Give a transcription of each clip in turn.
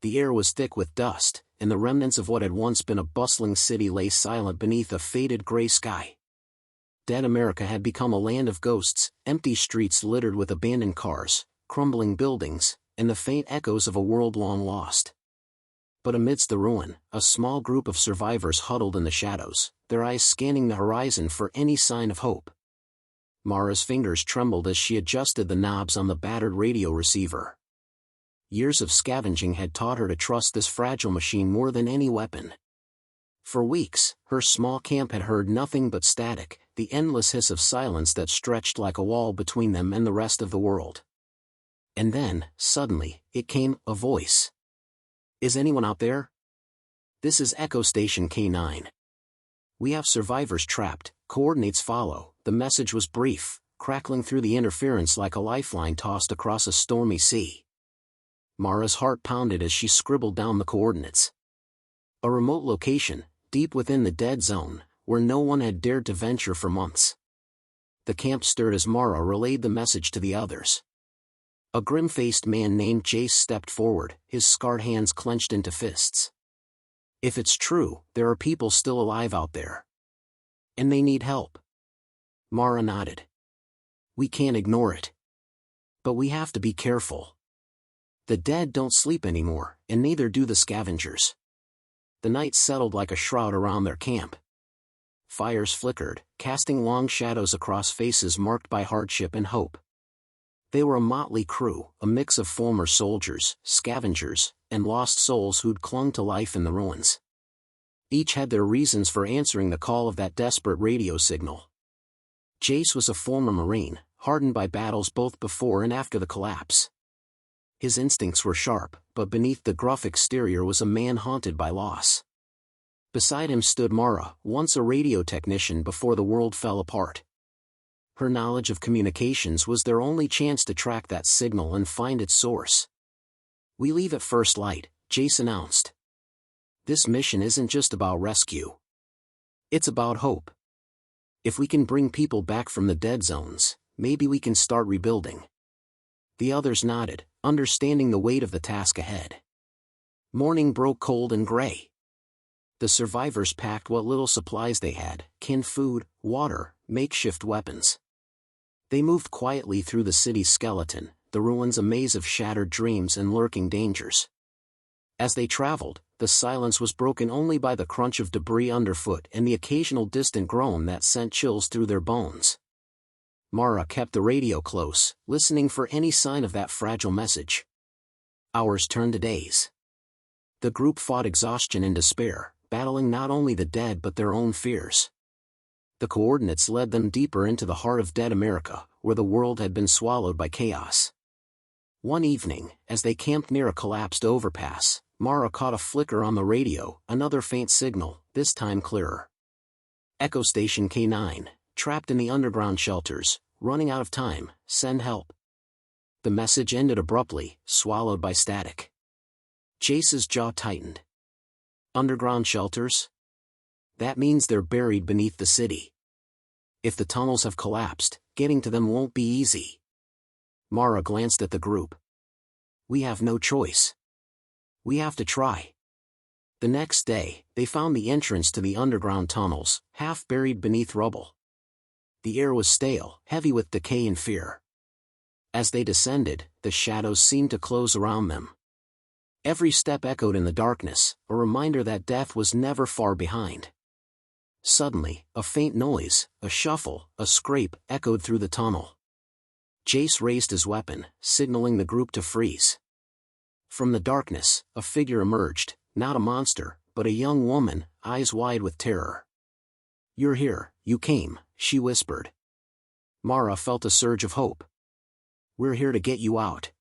The air was thick with dust, and the remnants of what had once been a bustling city lay silent beneath a faded gray sky. Dead America had become a land of ghosts, empty streets littered with abandoned cars, crumbling buildings, and the faint echoes of a world long lost. But amidst the ruin, a small group of survivors huddled in the shadows, their eyes scanning the horizon for any sign of hope. Mara's fingers trembled as she adjusted the knobs on the battered radio receiver. Years of scavenging had taught her to trust this fragile machine more than any weapon. For weeks, her small camp had heard nothing but static, the endless hiss of silence that stretched like a wall between them and the rest of the world. And then, suddenly, it came, a voice. "Is anyone out there? This is Echo Station K9. We have survivors trapped, coordinates follow." The message was brief, crackling through the interference like a lifeline tossed across a stormy sea. Mara's heart pounded as she scribbled down the coordinates. A remote location, deep within the dead zone, where no one had dared to venture for months. The camp stirred as Mara relayed the message to the others. A grim-faced man named Jace stepped forward, his scarred hands clenched into fists. "If it's true, there are people still alive out there. And they need help." Mara nodded. "We can't ignore it. But we have to be careful. The dead don't sleep anymore, and neither do the scavengers." The night settled like a shroud around their camp. Fires flickered, casting long shadows across faces marked by hardship and hope. They were a motley crew, a mix of former soldiers, scavengers, and lost souls who'd clung to life in the ruins. Each had their reasons for answering the call of that desperate radio signal. Jace was a former Marine, hardened by battles both before and after the collapse. His instincts were sharp, but beneath the gruff exterior was a man haunted by loss. Beside him stood Mara, once a radio technician before the world fell apart. Her knowledge of communications was their only chance to track that signal and find its source. "We leave at first light," Jace announced. "This mission isn't just about rescue. It's about hope. If we can bring people back from the dead zones, maybe we can start rebuilding." The others nodded, understanding the weight of the task ahead. Morning broke cold and gray. The survivors packed what little supplies they had, canned food, water, makeshift weapons. They moved quietly through the city's skeleton, the ruins a maze of shattered dreams and lurking dangers. As they traveled, the silence was broken only by the crunch of debris underfoot and the occasional distant groan that sent chills through their bones. Mara kept the radio close, listening for any sign of that fragile message. Hours turned to days. The group fought exhaustion and despair, battling not only the dead but their own fears. The coordinates led them deeper into the heart of dead America, where the world had been swallowed by chaos. One evening, as they camped near a collapsed overpass, Mara caught a flicker on the radio, another faint signal, this time clearer. "Echo Station K9, trapped in the underground shelters, running out of time, send help." The message ended abruptly, swallowed by static. Jace's jaw tightened. Underground shelters? That means they're buried beneath the city. If the tunnels have collapsed, getting to them won't be easy. Mara glanced at the group. "We have no choice. We have to try." The next day, they found the entrance to the underground tunnels, half buried beneath rubble. The air was stale, heavy with decay and fear. As they descended, the shadows seemed to close around them. Every step echoed in the darkness, a reminder that death was never far behind. Suddenly, a faint noise, a shuffle, a scrape, echoed through the tunnel. Jace raised his weapon, signaling the group to freeze. From the darkness, a figure emerged, not a monster, but a young woman, eyes wide with terror. "You're here, you came," she whispered. Mara felt a surge of hope. "We're here to get you out."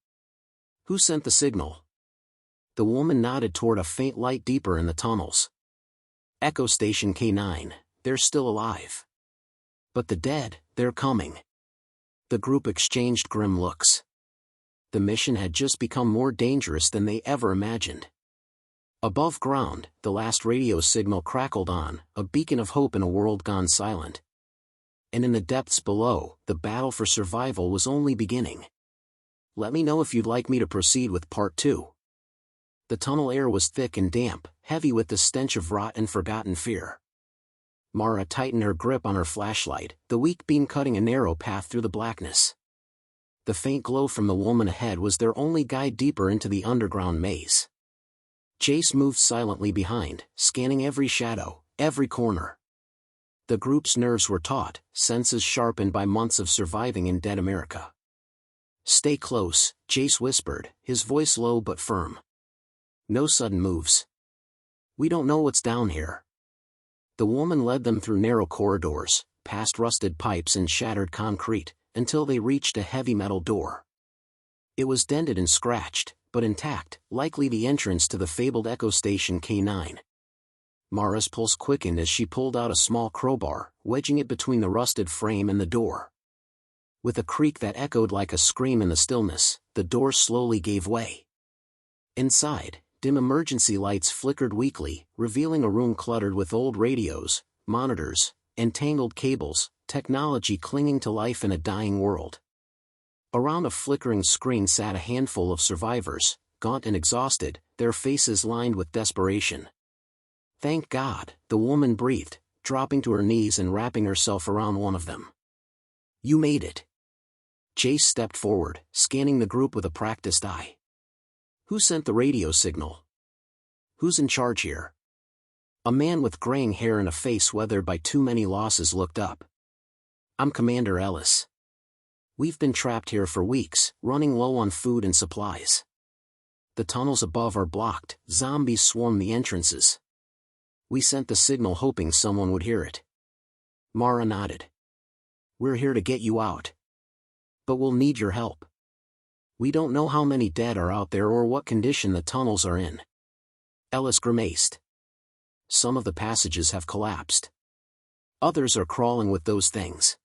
"Who sent the signal?" The woman nodded toward a faint light deeper in the tunnels. "Echo Station K9, they're still alive. But the dead, they're coming." The group exchanged grim looks. The mission had just become more dangerous than they ever imagined. Above ground, the last radio signal crackled on, a beacon of hope in a world gone silent. And in the depths below, the battle for survival was only beginning. Let me know if you'd like me to proceed with Part 2. The tunnel air was thick and damp, heavy with the stench of rot and forgotten fear. Mara tightened her grip on her flashlight, the weak beam cutting a narrow path through the blackness. The faint glow from the woman ahead was their only guide deeper into the underground maze. Jace moved silently behind, scanning every shadow, every corner. The group's nerves were taut, senses sharpened by months of surviving in Dead America. "Stay close," Jace whispered, his voice low but firm. "No sudden moves. We don't know what's down here." The woman led them through narrow corridors, past rusted pipes and shattered concrete, until they reached a heavy metal door. It was dented and scratched, but intact, likely the entrance to the fabled Echo Station K9. Mara's pulse quickened as she pulled out a small crowbar, wedging it between the rusted frame and the door. With a creak that echoed like a scream in the stillness, the door slowly gave way. Inside, dim emergency lights flickered weakly, revealing a room cluttered with old radios, monitors, and tangled cables, technology clinging to life in a dying world. Around a flickering screen sat a handful of survivors, gaunt and exhausted, their faces lined with desperation. "Thank God," the woman breathed, dropping to her knees and wrapping herself around one of them. "You made it." Jace stepped forward, scanning the group with a practiced eye. "Who sent the radio signal? Who's in charge here?" A man with graying hair and a face weathered by too many losses looked up. "I'm Commander Ellis. We've been trapped here for weeks, running low on food and supplies. The tunnels above are blocked, zombies swarm the entrances. We sent the signal hoping someone would hear it." Mara nodded. "We're here to get you out. But we'll need your help. We don't know how many dead are out there or what condition the tunnels are in." Ellis grimaced. "Some of the passages have collapsed. Others are crawling with those things.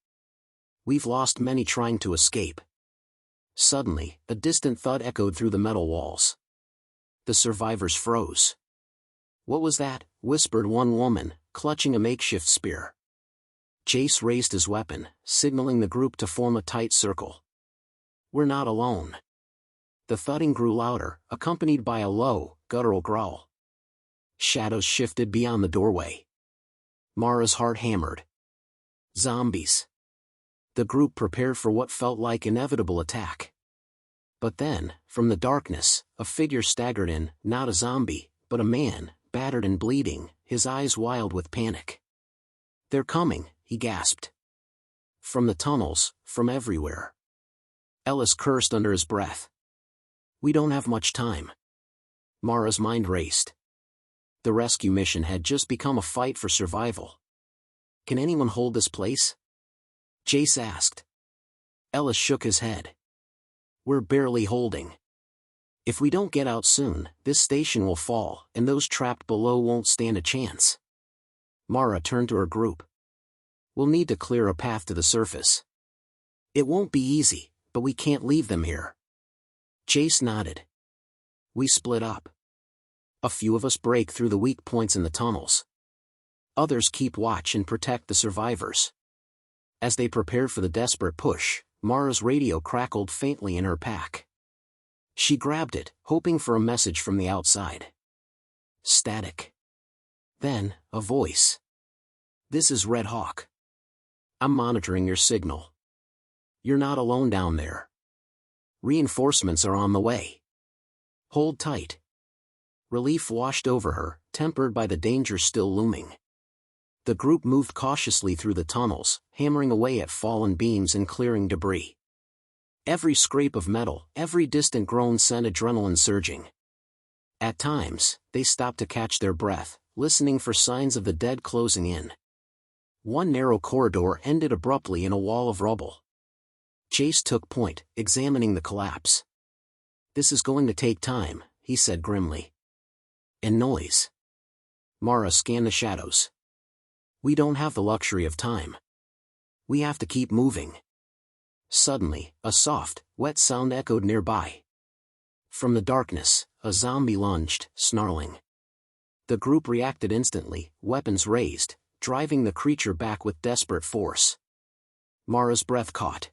We've lost many trying to escape." Suddenly, a distant thud echoed through the metal walls. The survivors froze. "What was that?" whispered one woman, clutching a makeshift spear. Jace raised his weapon, signaling the group to form a tight circle. "We're not alone." The thudding grew louder, accompanied by a low, guttural growl. Shadows shifted beyond the doorway. Mara's heart hammered. Zombies. The group prepared for what felt like inevitable attack. But then, from the darkness, a figure staggered in, not a zombie, but a man, battered and bleeding, his eyes wild with panic. "They're coming," he gasped. From the tunnels, from everywhere. Ellis cursed under his breath. "We don't have much time." Mara's mind raced. The rescue mission had just become a fight for survival. "Can anyone hold this place?" Jace asked. Ellis shook his head. "We're barely holding. If we don't get out soon, this station will fall, and those trapped below won't stand a chance." Mara turned to her group. "We'll need to clear a path to the surface. It won't be easy, but we can't leave them here." Jace nodded. "We split up. A few of us break through the weak points in the tunnels. Others keep watch and protect the survivors." As they prepared for the desperate push, Mara's radio crackled faintly in her pack. She grabbed it, hoping for a message from the outside. Static. Then, a voice. "This is Red Hawk. I'm monitoring your signal. You're not alone down there. Reinforcements are on the way. Hold tight." Relief washed over her, tempered by the danger still looming. The group moved cautiously through the tunnels, hammering away at fallen beams and clearing debris. Every scrape of metal, every distant groan sent adrenaline surging. At times, they stopped to catch their breath, listening for signs of the dead closing in. One narrow corridor ended abruptly in a wall of rubble. Jace took point, examining the collapse. "This is going to take time," he said grimly. "And noise." Mara scanned the shadows. "We don't have the luxury of time. We have to keep moving." Suddenly, a soft, wet sound echoed nearby. From the darkness, a zombie lunged, snarling. The group reacted instantly, weapons raised, driving the creature back with desperate force. Mara's breath caught.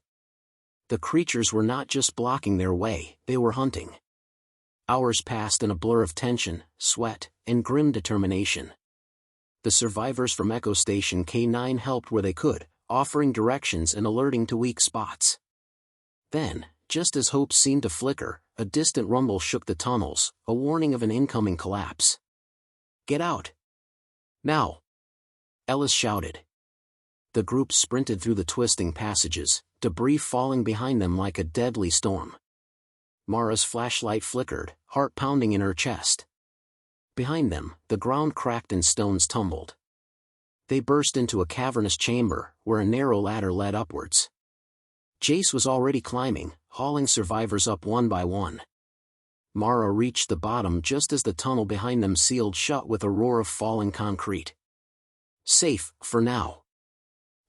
The creatures were not just blocking their way, they were hunting. Hours passed in a blur of tension, sweat, and grim determination. The survivors from Echo Station K9 helped where they could, offering directions and alerting to weak spots. Then, just as hope seemed to flicker, a distant rumble shook the tunnels, a warning of an incoming collapse. "Get out! Now!" Ellis shouted. The group sprinted through the twisting passages, debris falling behind them like a deadly storm. Mara's flashlight flickered, heart pounding in her chest. Behind them, the ground cracked and stones tumbled. They burst into a cavernous chamber, where a narrow ladder led upwards. Jace was already climbing, hauling survivors up one by one. Mara reached the bottom just as the tunnel behind them sealed shut with a roar of falling concrete. Safe, for now.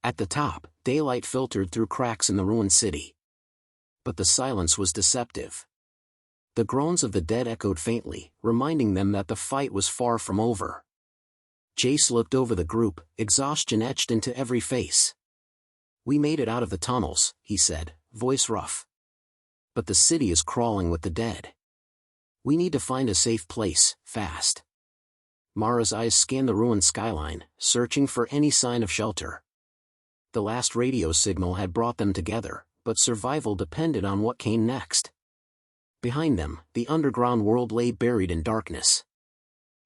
At the top, daylight filtered through cracks in the ruined city. But the silence was deceptive. The groans of the dead echoed faintly, reminding them that the fight was far from over. Jace looked over the group, exhaustion etched into every face. "We made it out of the tunnels," he said, voice rough. "But the city is crawling with the dead. We need to find a safe place, fast." Mara's eyes scanned the ruined skyline, searching for any sign of shelter. The last radio signal had brought them together, but survival depended on what came next. Behind them, the underground world lay buried in darkness.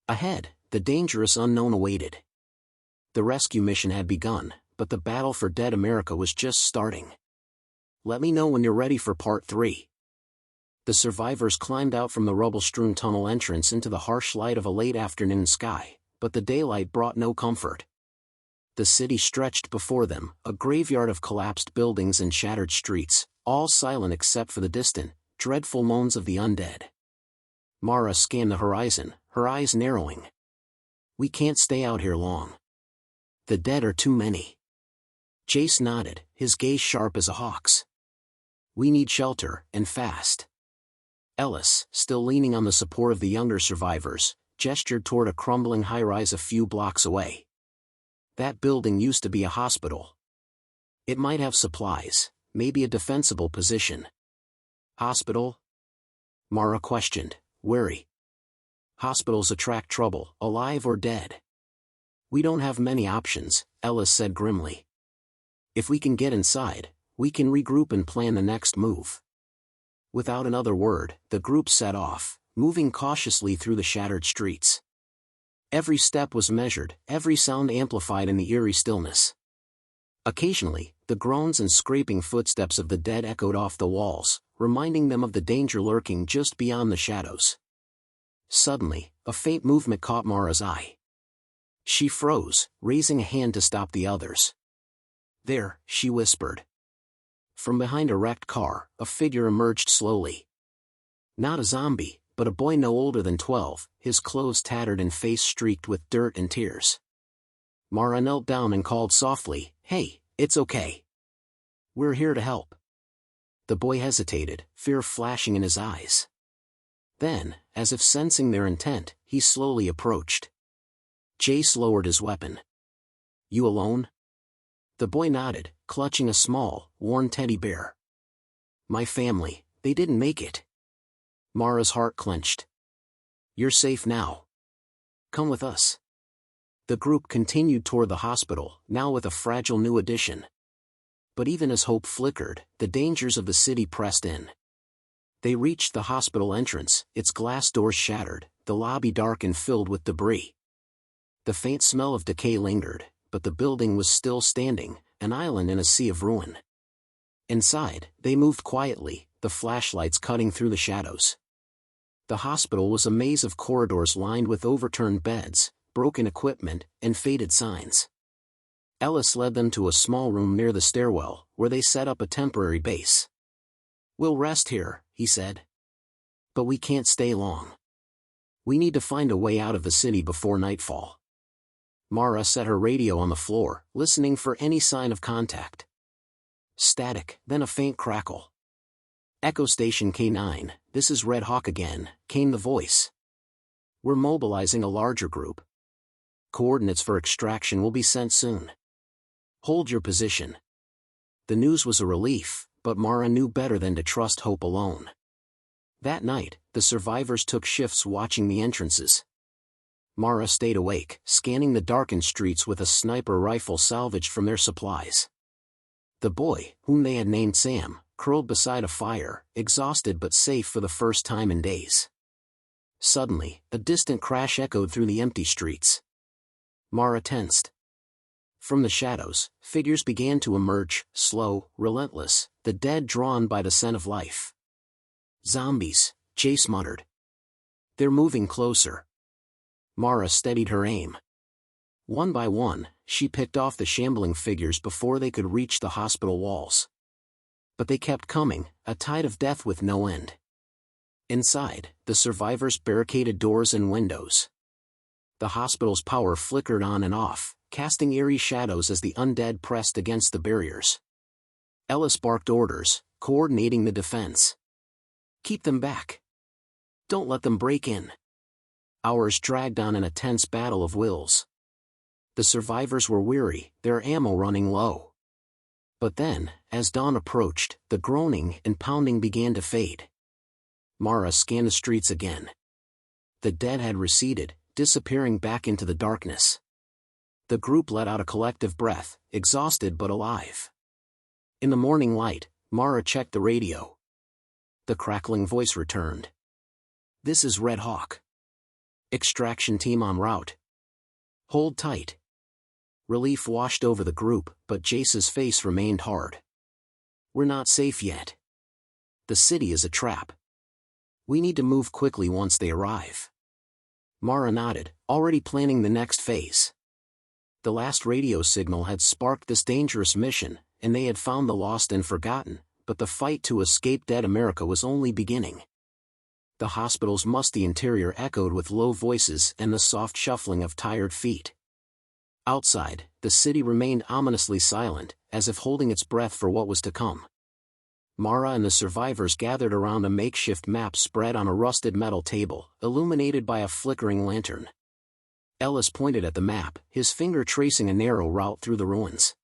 Ahead, the dangerous unknown awaited. The rescue mission had begun, but the battle for dead America was just starting. "Let me know when you're ready for part 3. The survivors climbed out from the rubble-strewn tunnel entrance into the harsh light of a late afternoon sky, but the daylight brought no comfort. The city stretched before them, a graveyard of collapsed buildings and shattered streets, all silent except for the distant, dreadful moans of the undead. Mara scanned the horizon, her eyes narrowing. "We can't stay out here long. The dead are too many." Jace nodded, his gaze sharp as a hawk's. "We need shelter, and fast." Ellis, still leaning on the support of the younger survivors, gestured toward a crumbling high-rise a few blocks away. "That building used to be a hospital. It might have supplies, maybe a defensible position." "Hospital?" Mara questioned, wary. "Hospitals attract trouble, alive or dead." "We don't have many options," Ellis said grimly. "If we can get inside, we can regroup and plan the next move." Without another word, the group set off, moving cautiously through the shattered streets. Every step was measured, every sound amplified in the eerie stillness. Occasionally, the groans and scraping footsteps of the dead echoed off the walls, reminding them of the danger lurking just beyond the shadows. Suddenly, a faint movement caught Mara's eye. She froze, raising a hand to stop the others. "There," she whispered. From behind a wrecked car, a figure emerged slowly. Not a zombie, but a boy no older than 12, his clothes tattered and face streaked with dirt and tears. Mara knelt down and called softly, "Hey, it's okay. We're here to help." The boy hesitated, fear flashing in his eyes. Then, as if sensing their intent, he slowly approached. Jace lowered his weapon. "You alone?" The boy nodded, clutching a small, worn teddy bear. "My family, they didn't make it." Mara's heart clenched. "You're safe now. Come with us." The group continued toward the hospital, now with a fragile new addition. But even as hope flickered, the dangers of the city pressed in. They reached the hospital entrance, its glass doors shattered, the lobby dark and filled with debris. The faint smell of decay lingered, but the building was still standing, an island in a sea of ruin. Inside, they moved quietly, the flashlights cutting through the shadows. The hospital was a maze of corridors lined with overturned beds, broken equipment, and faded signs. Ellis led them to a small room near the stairwell, where they set up a temporary base. "We'll rest here," he said. "But we can't stay long. We need to find a way out of the city before nightfall." Mara set her radio on the floor, listening for any sign of contact. Static, then a faint crackle. "Echo Station K9, this is Red Hawk again," came the voice. "We're mobilizing a larger group. Coordinates for extraction will be sent soon. Hold your position." The news was a relief, but Mara knew better than to trust hope alone. That night, the survivors took shifts watching the entrances. Mara stayed awake, scanning the darkened streets with a sniper rifle salvaged from their supplies. The boy, whom they had named Sam, curled beside a fire, exhausted but safe for the first time in days. Suddenly, a distant crash echoed through the empty streets. Mara tensed. From the shadows, figures began to emerge, slow, relentless, the dead drawn by the scent of life. "Zombies," Jace muttered. "They're moving closer." Mara steadied her aim. One by one, she picked off the shambling figures before they could reach the hospital walls. But they kept coming, a tide of death with no end. Inside, the survivors barricaded doors and windows. The hospital's power flickered on and off, casting eerie shadows as the undead pressed against the barriers. Ellis barked orders, coordinating the defense. "Keep them back. Don't let them break in." Hours dragged on in a tense battle of wills. The survivors were weary, their ammo running low. But then, as dawn approached, the groaning and pounding began to fade. Mara scanned the streets again. The dead had receded, disappearing back into the darkness. The group let out a collective breath, exhausted but alive. In the morning light, Mara checked the radio. The crackling voice returned. "This is Red Hawk. Extraction team en route. Hold tight." Relief washed over the group, but Jace's face remained hard. "We're not safe yet. The city is a trap. We need to move quickly once they arrive." Mara nodded, already planning the next phase. The last radio signal had sparked this dangerous mission, and they had found the lost and forgotten, but the fight to escape dead America was only beginning. The hospital's musty interior echoed with low voices and the soft shuffling of tired feet. Outside, the city remained ominously silent, as if holding its breath for what was to come. Mara and the survivors gathered around a makeshift map spread on a rusted metal table, illuminated by a flickering lantern. Ellis pointed at the map, his finger tracing a narrow route through the ruins.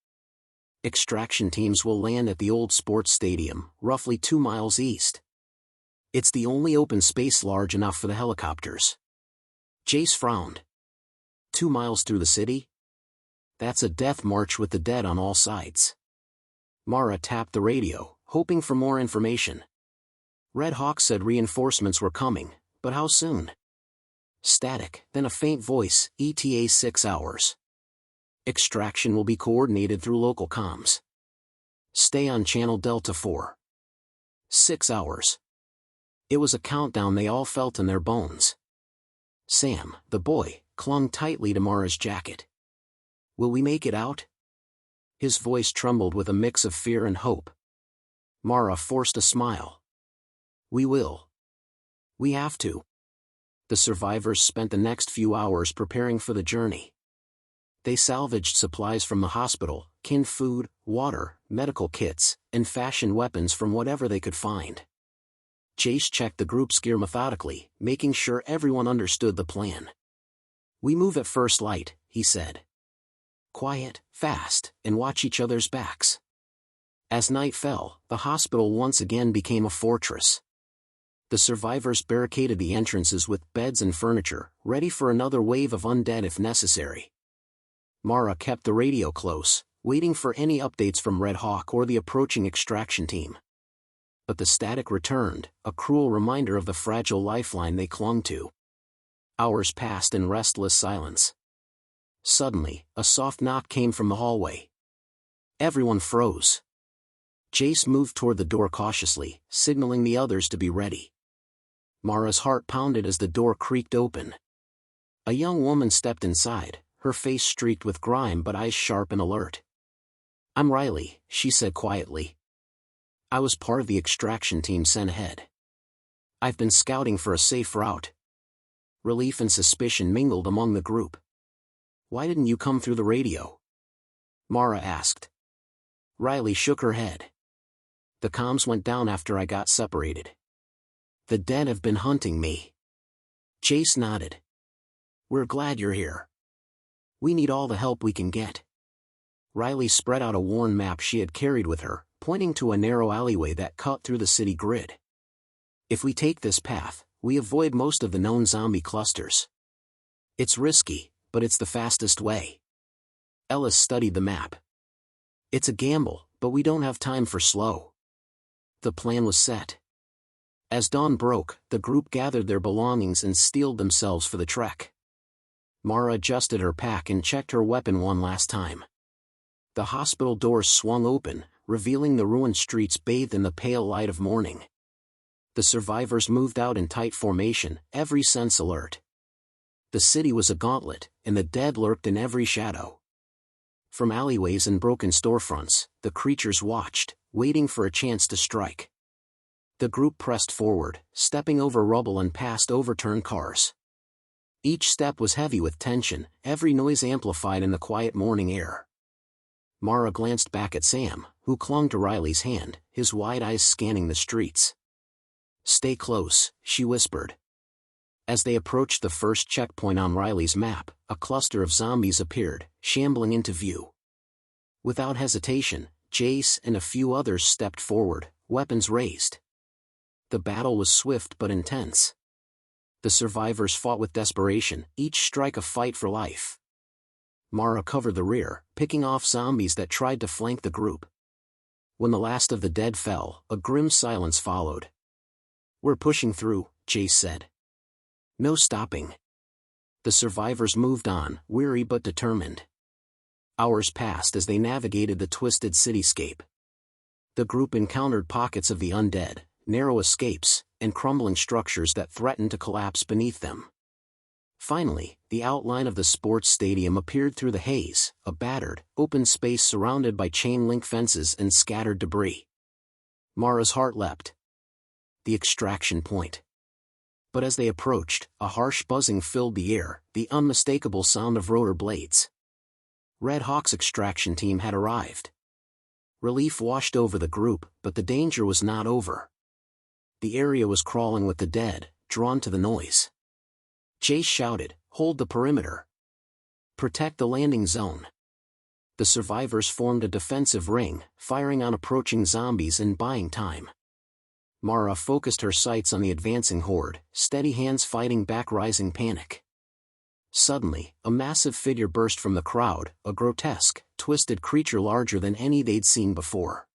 "Extraction teams will land at the old sports stadium, roughly 2 miles east. It's the only open space large enough for the helicopters." Jace frowned. 2 miles through the city? That's a death march with the dead on all sides. Mara tapped the radio, hoping for more information. Red Hawk said reinforcements were coming, but how soon? Static, then a faint voice, ETA 6 hours. Extraction will be coordinated through local comms. Stay on channel Delta 4. 6 hours. It was a countdown they all felt in their bones. Sam, the boy, clung tightly to Mara's jacket. "Will we make it out?" His voice trembled with a mix of fear and hope. Mara forced a smile. "We will. We have to." The survivors spent the next few hours preparing for the journey. They salvaged supplies from the hospital, canned food, water, medical kits, and fashioned weapons from whatever they could find. Jace checked the group's gear methodically, making sure everyone understood the plan. "We move at first light," he said. "Quiet, fast, and watch each other's backs." As night fell, the hospital once again became a fortress. The survivors barricaded the entrances with beds and furniture, ready for another wave of undead if necessary. Mara kept the radio close, waiting for any updates from Red Hawk or the approaching extraction team. But the static returned, a cruel reminder of the fragile lifeline they clung to. Hours passed in restless silence. Suddenly, a soft knock came from the hallway. Everyone froze. Jace moved toward the door cautiously, signaling the others to be ready. Mara's heart pounded as the door creaked open. A young woman stepped inside, her face streaked with grime but eyes sharp and alert. "I'm Riley," she said quietly. "I was part of the extraction team sent ahead. I've been scouting for a safe route." Relief and suspicion mingled among the group. "Why didn't you come through the radio?" Mara asked. Riley shook her head. "The comms went down after I got separated. The dead have been hunting me." Jace nodded. "We're glad you're here. We need all the help we can get." Riley spread out a worn map she had carried with her, pointing to a narrow alleyway that cut through the city grid. "If we take this path, We avoid most of the known zombie clusters. It's risky, but it's the fastest way. Ellis studied the map. It's a gamble, but we don't have time for slow. The plan was set. As dawn broke, the group gathered their belongings and steeled themselves for the trek. Mara adjusted her pack and checked her weapon one last time. The hospital doors swung open, revealing the ruined streets bathed in the pale light of morning. The survivors moved out in tight formation, every sense alert. The city was a gauntlet, and the dead lurked in every shadow. From alleyways and broken storefronts, the creatures watched, waiting for a chance to strike. The group pressed forward, stepping over rubble and past overturned cars. Each step was heavy with tension, every noise amplified in the quiet morning air. Mara glanced back at Sam, who clung to Riley's hand, his wide eyes scanning the streets. "Stay close," she whispered. As they approached the first checkpoint on Riley's map, a cluster of zombies appeared, shambling into view. Without hesitation, Jace and a few others stepped forward, weapons raised. The battle was swift but intense. The survivors fought with desperation, each strike a fight for life. Mara covered the rear, picking off zombies that tried to flank the group. When the last of the dead fell, a grim silence followed. "We're pushing through," Jace said. "No stopping." The survivors moved on, weary but determined. Hours passed as they navigated the twisted cityscape. The group encountered pockets of the undead, narrow escapes, and crumbling structures that threatened to collapse beneath them. Finally, the outline of the sports stadium appeared through the haze, a battered, open space surrounded by chain-link fences and scattered debris. Mara's heart leapt. The extraction point. But as they approached, a harsh buzzing filled the air, the unmistakable sound of rotor blades. Red Hawk's extraction team had arrived. Relief washed over the group, but the danger was not over. The area was crawling with the dead, drawn to the noise. Jace shouted, "Hold the perimeter. Protect the landing zone." The survivors formed a defensive ring, firing on approaching zombies and buying time. Mara focused her sights on the advancing horde, steady hands fighting back rising panic. Suddenly, a massive figure burst from the crowd, a grotesque, twisted creature larger than any they'd seen before.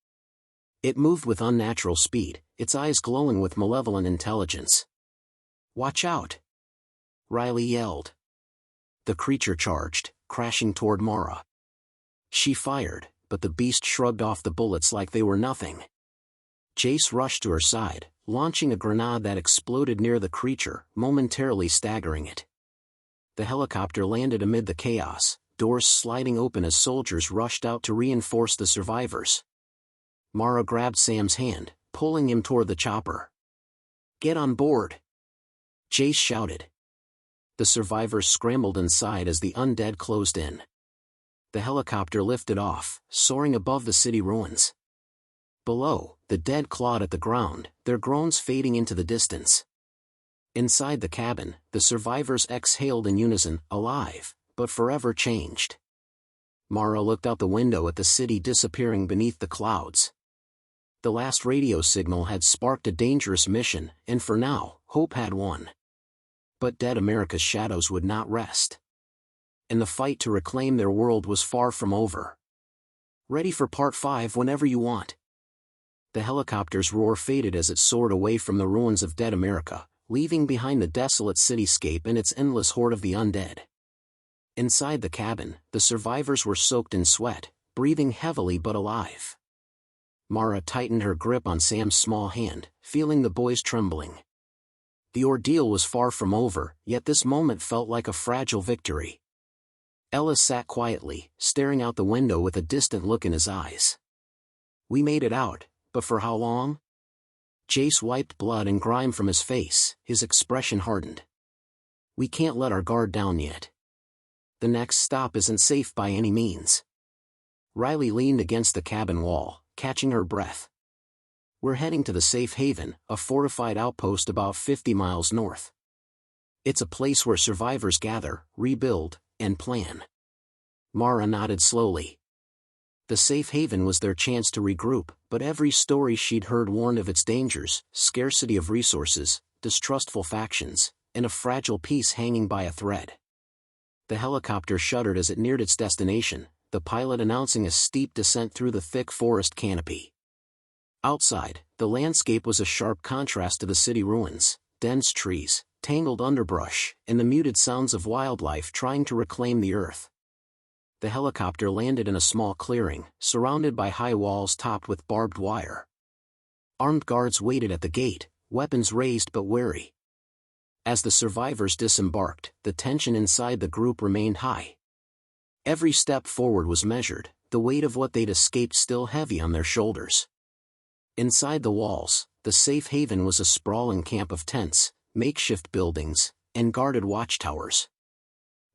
It moved with unnatural speed, its eyes glowing with malevolent intelligence. "Watch out!" Riley yelled. The creature charged, crashing toward Mara. She fired, but the beast shrugged off the bullets like they were nothing. Jace rushed to her side, launching a grenade that exploded near the creature, momentarily staggering it. The helicopter landed amid the chaos, doors sliding open as soldiers rushed out to reinforce the survivors. Mara grabbed Sam's hand, pulling him toward the chopper. "Get on board!" Jace shouted. The survivors scrambled inside as the undead closed in. The helicopter lifted off, soaring above the city ruins. Below, the dead clawed at the ground, their groans fading into the distance. Inside the cabin, the survivors exhaled in unison, alive, but forever changed. Mara looked out the window at the city disappearing beneath the clouds. The last radio signal had sparked a dangerous mission, and for now, hope had won. But dead America's shadows would not rest. And the fight to reclaim their world was far from over. Ready for part 5 whenever you want. The helicopter's roar faded as it soared away from the ruins of dead America, leaving behind the desolate cityscape and its endless horde of the undead. Inside the cabin, the survivors were soaked in sweat, breathing heavily but alive. Mara tightened her grip on Sam's small hand, feeling the boys trembling. The ordeal was far from over, yet this moment felt like a fragile victory. Ellis sat quietly, staring out the window with a distant look in his eyes. "We made it out, but for how long?" Jace wiped blood and grime from his face, his expression hardened. "We can't let our guard down yet. The next stop isn't safe by any means." Riley leaned against the cabin wall, catching her breath. "We're heading to the Safe Haven, a fortified outpost about 50 miles north. It's a place where survivors gather, rebuild, and plan." Mara nodded slowly. The Safe Haven was their chance to regroup, but every story she'd heard warned of its dangers, scarcity of resources, distrustful factions, and a fragile peace hanging by a thread. The helicopter shuddered as it neared its destination, the pilot announcing a steep descent through the thick forest canopy. Outside, the landscape was a sharp contrast to the city ruins: dense trees, tangled underbrush, and the muted sounds of wildlife trying to reclaim the earth. The helicopter landed in a small clearing, surrounded by high walls topped with barbed wire. Armed guards waited at the gate, weapons raised but wary. As the survivors disembarked, the tension inside the group remained high. Every step forward was measured, the weight of what they'd escaped still heavy on their shoulders. Inside the walls, the safe haven was a sprawling camp of tents, makeshift buildings, and guarded watchtowers.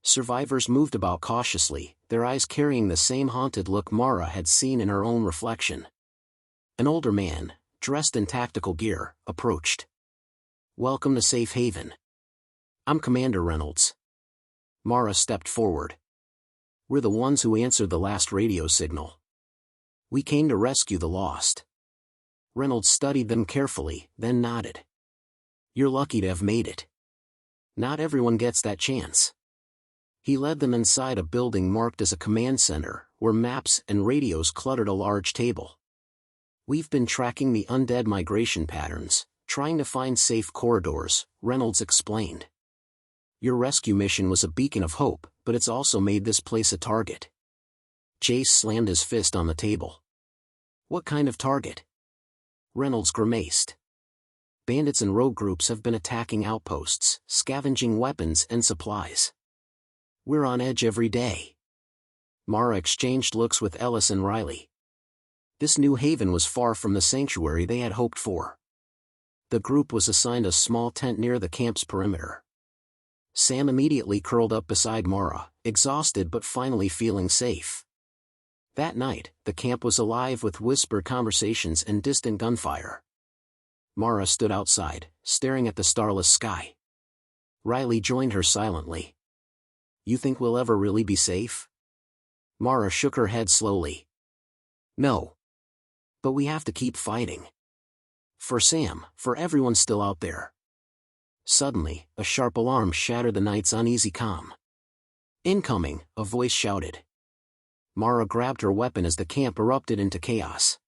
Survivors moved about cautiously, their eyes carrying the same haunted look Mara had seen in her own reflection. An older man, dressed in tactical gear, approached. "Welcome to Safe Haven. I'm Commander Reynolds." Mara stepped forward. "We're the ones who answered the last radio signal. We came to rescue the lost." Reynolds studied them carefully, then nodded. "You're lucky to have made it. Not everyone gets that chance." He led them inside a building marked as a command center, where maps and radios cluttered a large table. "We've been tracking the undead migration patterns, trying to find safe corridors," Reynolds explained. "Your rescue mission was a beacon of hope, but it's also made this place a target." Jace slammed his fist on the table. "What kind of target?" Reynolds grimaced. "Bandits and rogue groups have been attacking outposts, scavenging weapons and supplies. We're on edge every day." Mara exchanged looks with Ellis and Riley. This new haven was far from the sanctuary they had hoped for. The group was assigned a small tent near the camp's perimeter. Sam immediately curled up beside Mara, exhausted but finally feeling safe. That night, the camp was alive with whispered conversations and distant gunfire. Mara stood outside, staring at the starless sky. Riley joined her silently. "You think we'll ever really be safe?" Mara shook her head slowly. "No. But we have to keep fighting. For Sam, for everyone still out there." Suddenly, a sharp alarm shattered the night's uneasy calm. "Incoming!" a voice shouted. Mara grabbed her weapon as the camp erupted into chaos.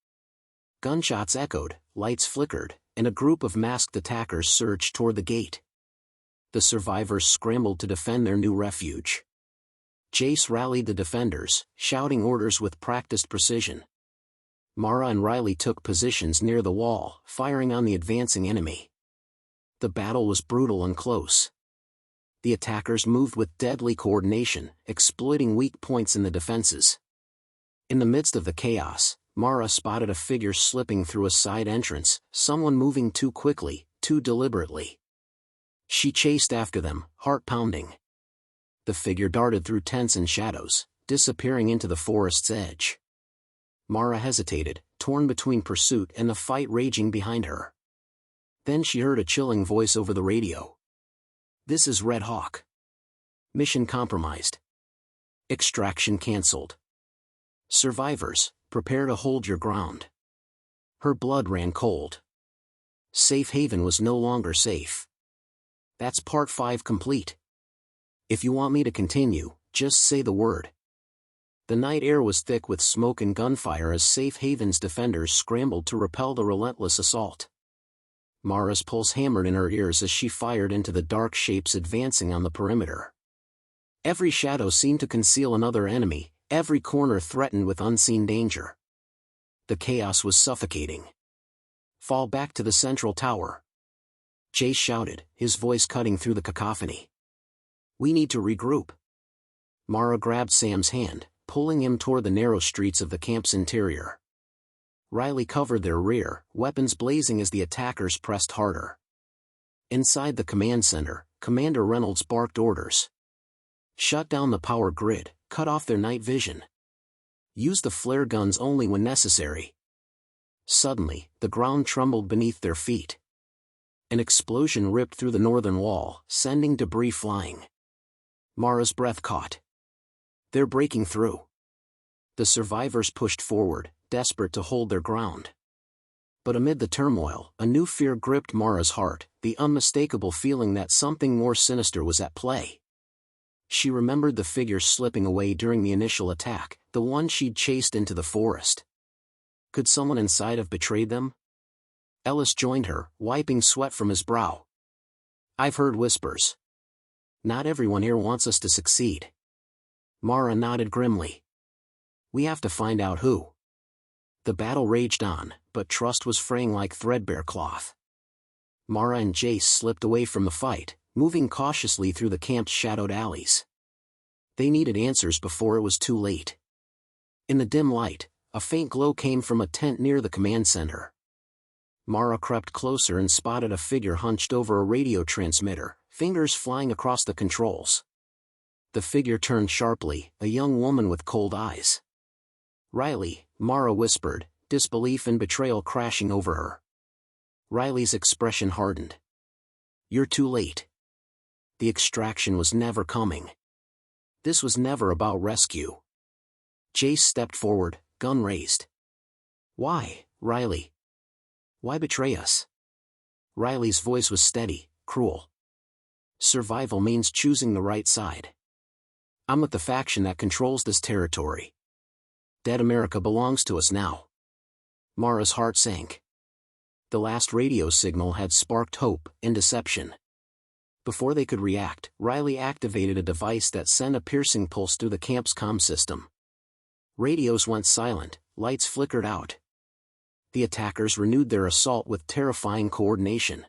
Gunshots echoed, lights flickered, and a group of masked attackers surged toward the gate. The survivors scrambled to defend their new refuge. Jace rallied the defenders, shouting orders with practiced precision. Mara and Riley took positions near the wall, firing on the advancing enemy. The battle was brutal and close. The attackers moved with deadly coordination, exploiting weak points in the defenses. In the midst of the chaos, Mara spotted a figure slipping through a side entrance, someone moving too quickly, too deliberately. She chased after them, heart pounding. The figure darted through tents and shadows, disappearing into the forest's edge. Mara hesitated, torn between pursuit and the fight raging behind her. Then she heard a chilling voice over the radio. "This is Red Hawk. Mission compromised. Extraction cancelled. Survivors, prepare to hold your ground." Her blood ran cold. Safe Haven was no longer safe. That's part 5 complete. If you want me to continue, just say the word. The night air was thick with smoke and gunfire as Safe Haven's defenders scrambled to repel the relentless assault. Mara's pulse hammered in her ears as she fired into the dark shapes advancing on the perimeter. Every shadow seemed to conceal another enemy, every corner threatened with unseen danger. The chaos was suffocating. "Fall back to the central tower," Jace shouted, his voice cutting through the cacophony. "We need to regroup." Mara grabbed Sam's hand, pulling him toward the narrow streets of the camp's interior. Riley covered their rear, weapons blazing as the attackers pressed harder. Inside the command center, Commander Reynolds barked orders. "Shut down the power grid, cut off their night vision. Use the flare guns only when necessary." Suddenly, the ground trembled beneath their feet. An explosion ripped through the northern wall, sending debris flying. Mara's breath caught. "They're breaking through." The survivors pushed forward, desperate to hold their ground. But amid the turmoil, a new fear gripped Mara's heart, the unmistakable feeling that something more sinister was at play. She remembered the figure slipping away during the initial attack, the one she'd chased into the forest. Could someone inside have betrayed them? Ellis joined her, wiping sweat from his brow. I've heard whispers. Not everyone here wants us to succeed. Mara nodded grimly. We have to find out who. The battle raged on, but trust was fraying like threadbare cloth. Mara and Jace slipped away from the fight, moving cautiously through the camp's shadowed alleys. They needed answers before it was too late. In the dim light, a faint glow came from a tent near the command center. Mara crept closer and spotted a figure hunched over a radio transmitter, fingers flying across the controls. The figure turned sharply, a young woman with cold eyes. Riley, Mara whispered, disbelief and betrayal crashing over her. Riley's expression hardened. You're too late. The extraction was never coming. This was never about rescue. Jace stepped forward, gun raised. Why, Riley? Why betray us? Riley's voice was steady, cruel. Survival means choosing the right side. I'm with the faction that controls this territory. Dead America belongs to us now. Mara's heart sank. The last radio signal had sparked hope and deception. Before they could react, Riley activated a device that sent a piercing pulse through the camp's comm system. Radios went silent, lights flickered out. The attackers renewed their assault with terrifying coordination.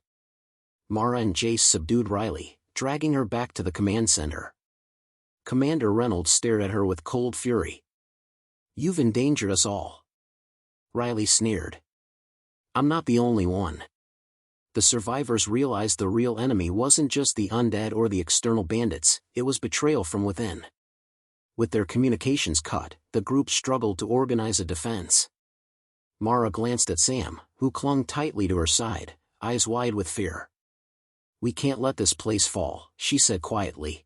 Mara and Jace subdued Riley, dragging her back to the command center. Commander Reynolds stared at her with cold fury. You've endangered us all. Riley sneered. I'm not the only one. The survivors realized the real enemy wasn't just the undead or the external bandits, it was betrayal from within. With their communications cut, the group struggled to organize a defense. Mara glanced at Sam, who clung tightly to her side, eyes wide with fear. We can't let this place fall, she said quietly.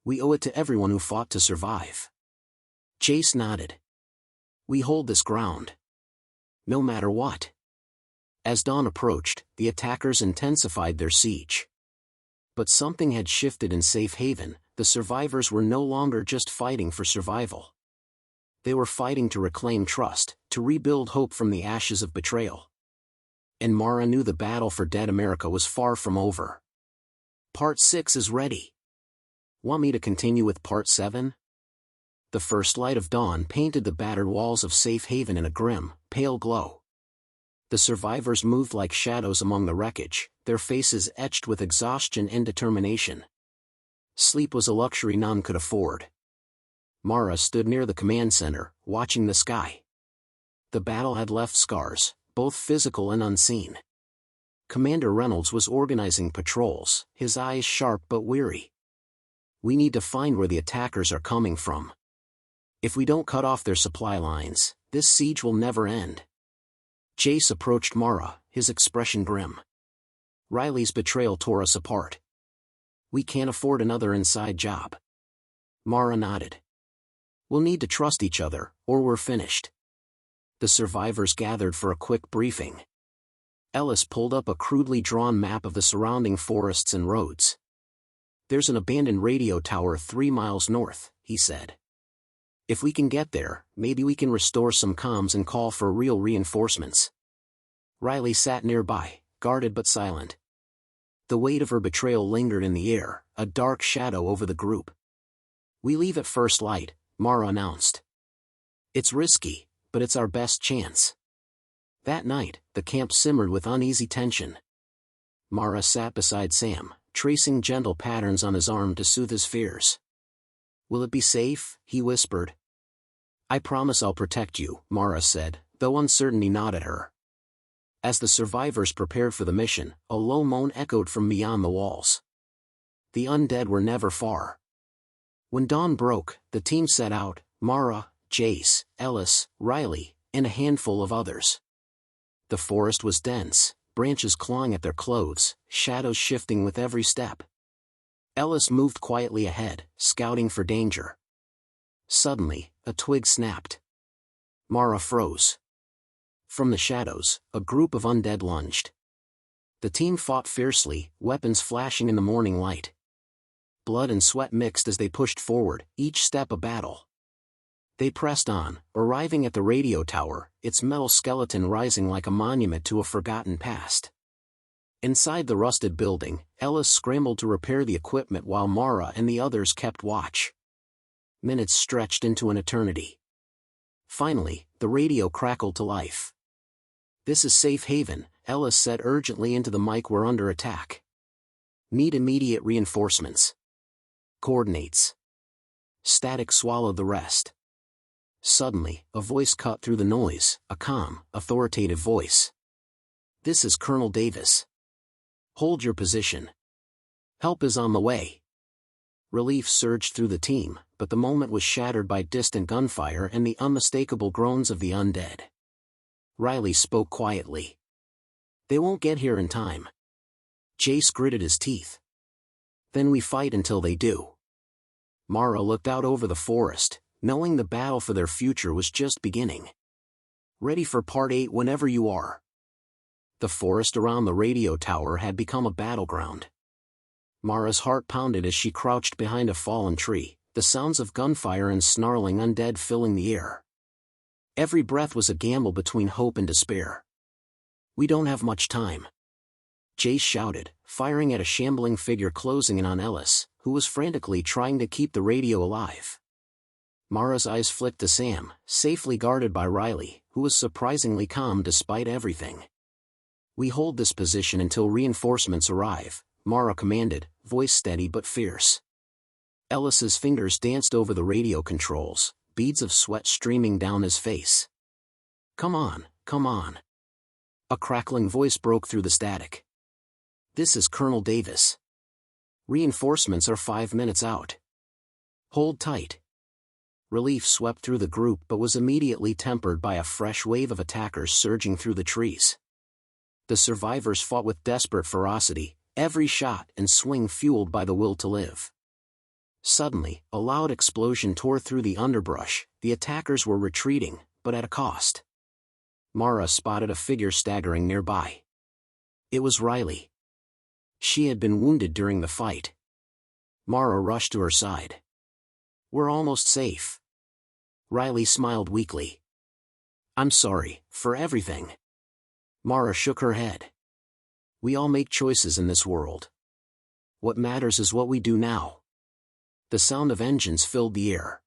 We owe it to everyone who fought to survive. Jace nodded. We hold this ground. No matter what. As dawn approached, the attackers intensified their siege. But something had shifted in Safe Haven. The survivors were no longer just fighting for survival. They were fighting to reclaim trust, to rebuild hope from the ashes of betrayal. And Mara knew the battle for Dead America was far from over. Part 6 is ready. Want me to continue with Part 7? The first light of dawn painted the battered walls of Safe Haven in a grim, pale glow. The survivors moved like shadows among the wreckage, their faces etched with exhaustion and determination. Sleep was a luxury none could afford. Mara stood near the command center, watching the sky. The battle had left scars, both physical and unseen. Commander Reynolds was organizing patrols, his eyes sharp but weary. We need to find where the attackers are coming from. If we don't cut off their supply lines, this siege will never end. Jace approached Mara, his expression grim. Riley's betrayal tore us apart. We can't afford another inside job. Mara nodded. We'll need to trust each other, or we're finished. The survivors gathered for a quick briefing. Ellis pulled up a crudely drawn map of the surrounding forests and roads. There's an abandoned radio tower 3 miles north, he said. If we can get there, maybe we can restore some comms and call for real reinforcements. Riley sat nearby, guarded but silent. The weight of her betrayal lingered in the air, a dark shadow over the group. We leave at first light, Mara announced. It's risky, but it's our best chance. That night, the camp simmered with uneasy tension. Mara sat beside Sam, tracing gentle patterns on his arm to soothe his fears. Will it be safe? He whispered. I promise I'll protect you, Mara said, though uncertainty gnawed at her. As the survivors prepared for the mission, a low moan echoed from beyond the walls. The undead were never far. When dawn broke, the team set out, Mara, Jace, Ellis, Riley, and a handful of others. The forest was dense, branches clawing at their clothes, shadows shifting with every step. Ellis moved quietly ahead, scouting for danger. Suddenly, a twig snapped. Mara froze. From the shadows, a group of undead lunged. The team fought fiercely, weapons flashing in the morning light. Blood and sweat mixed as they pushed forward, each step a battle. They pressed on, arriving at the radio tower, its metal skeleton rising like a monument to a forgotten past. Inside the rusted building, Ellis scrambled to repair the equipment while Mara and the others kept watch. Minutes stretched into an eternity. Finally, the radio crackled to life. "This is Safe Haven," Ellis said urgently into the mic. "We're under attack. Need immediate reinforcements. Coordinates." Static swallowed the rest. Suddenly, a voice cut through the noise, a calm, authoritative voice. "This is Colonel Davis. Hold your position. Help is on the way." Relief surged through the team, but the moment was shattered by distant gunfire and the unmistakable groans of the undead. Riley spoke quietly. "They won't get here in time." Jace gritted his teeth. "Then we fight until they do." Mara looked out over the forest, knowing the battle for their future was just beginning. "Ready for part 8 whenever you are." The forest around the radio tower had become a battleground. Mara's heart pounded as she crouched behind a fallen tree, the sounds of gunfire and snarling undead filling the air. Every breath was a gamble between hope and despair. "We don't have much time," Jace shouted, firing at a shambling figure closing in on Ellis, who was frantically trying to keep the radio alive. Mara's eyes flicked to Sam, safely guarded by Riley, who was surprisingly calm despite everything. "We hold this position until reinforcements arrive," Mara commanded, voice steady but fierce. Ellis's fingers danced over the radio controls, beads of sweat streaming down his face. Come on." A crackling voice broke through the static. "This is Colonel Davis. Reinforcements are 5 minutes out. Hold tight." Relief swept through the group but was immediately tempered by a fresh wave of attackers surging through the trees. The survivors fought with desperate ferocity, every shot and swing fueled by the will to live. Suddenly, a loud explosion tore through the underbrush. The attackers were retreating, but at a cost. Mara spotted a figure staggering nearby. It was Riley. She had been wounded during the fight. Mara rushed to her side. "We're almost safe." Riley smiled weakly. "I'm sorry, for everything." Mara shook her head. "We all make choices in this world. What matters is what we do now." The sound of engines filled the air.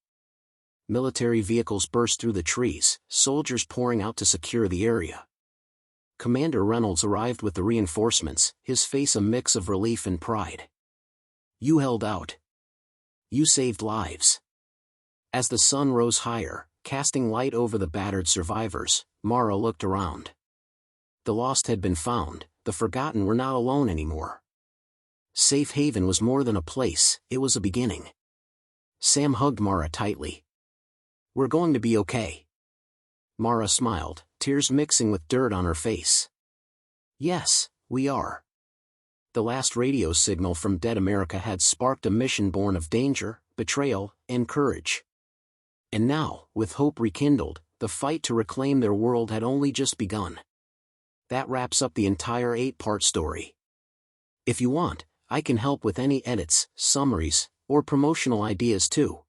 Military vehicles burst through the trees, soldiers pouring out to secure the area. Commander Reynolds arrived with the reinforcements, his face a mix of relief and pride. "You held out. You saved lives." As the sun rose higher, casting light over the battered survivors, Mara looked around. The lost had been found, the forgotten were not alone anymore. Safe Haven was more than a place, it was a beginning. Sam hugged Mara tightly. "We're going to be okay." Mara smiled, tears mixing with dirt on her face. "Yes, we are." The last radio signal from dead America had sparked a mission born of danger, betrayal, and courage. And now, with hope rekindled, the fight to reclaim their world had only just begun. That wraps up the entire 8-part story. If you want, I can help with any edits, summaries, or promotional ideas too.